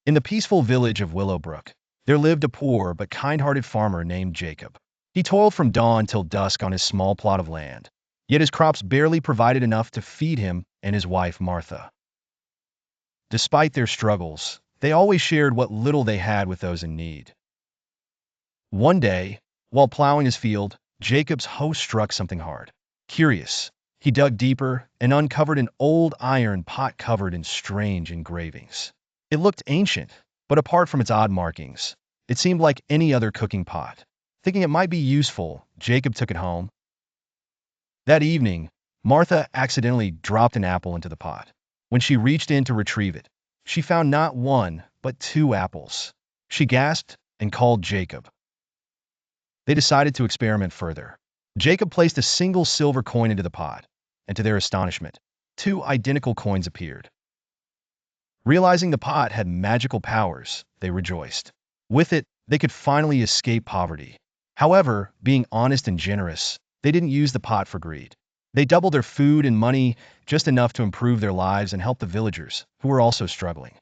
In the peaceful village of Willowbrook, there lived a poor but kind-hearted farmer named Jacob. He toiled from dawn till dusk on his small plot of land, yet his crops barely provided enough to feed him and his wife Martha. Despite their struggles, they always shared what little they had with those in need. One day, while plowing his field, Jacob's hoe struck something hard. Curious, he dug deeper and uncovered an old iron pot covered in strange engravings. It looked ancient, but apart from its odd markings, it seemed like any other cooking pot. Thinking it might be useful, Jacob took it home. That evening, Martha accidentally dropped an apple into the pot. When she reached in to retrieve it, she found not one, but two apples. She gasped and called Jacob. They decided to experiment further. Jacob placed a single silver coin into the pot, and to their astonishment, two identical coins appeared. Realizing the pot had magical powers, they rejoiced. With it, they could finally escape poverty. However, being honest and generous, they didn't use the pot for greed. They doubled their food and money, just enough to improve their lives and help the villagers, who were also struggling.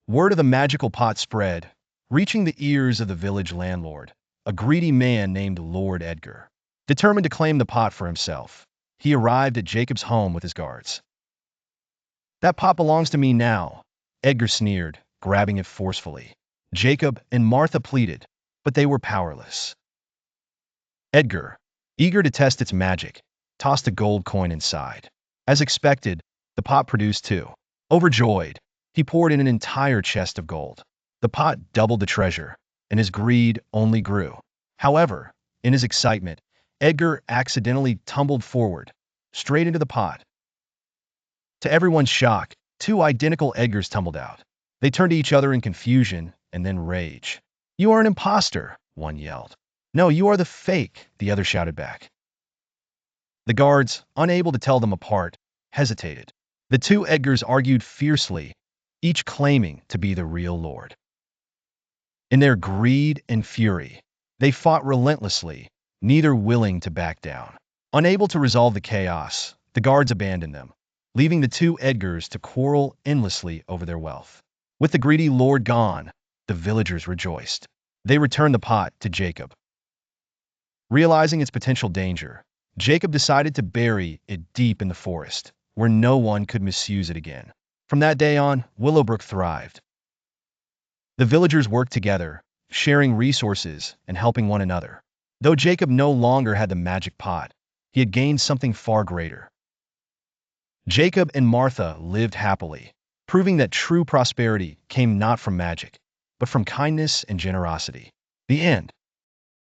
Word of the magical pot spread, reaching the ears of the village landlord, a greedy man named Lord Edgar. Determined to claim the pot for himself, he arrived at Jacob's home with his guards. "That pot belongs to me now," Edgar sneered, grabbing it forcefully. Jacob and Martha pleaded, but they were powerless. Edgar, eager to test its magic, tossed a gold coin inside. As expected, the pot produced two. Overjoyed, he poured in an entire chest of gold. The pot doubled the treasure, and his greed only grew. However, in his excitement, Edgar accidentally tumbled forward, straight into the pot. To everyone's shock, two identical Edgars tumbled out. They turned to each other in confusion and then rage. "You are an imposter," one yelled. "No, you are the fake," the other shouted back. The guards, unable to tell them apart, hesitated. The two Edgars argued fiercely, each claiming to be the real lord. In their greed and fury, they fought relentlessly, neither willing to back down. Unable to resolve the chaos, the guards abandoned them, leaving the two Edgars to quarrel endlessly over their wealth. With the greedy lord gone, the villagers rejoiced. They returned the pot to Jacob. Realizing its potential danger, Jacob decided to bury it deep in the forest, where no one could misuse it again. From that day on, Willowbrook thrived. The villagers worked together, sharing resources and helping one another. Though Jacob no longer had the magic pot, he had gained something far greater. Jacob and Martha lived happily, proving that true prosperity came not from magic, but from kindness and generosity. The end.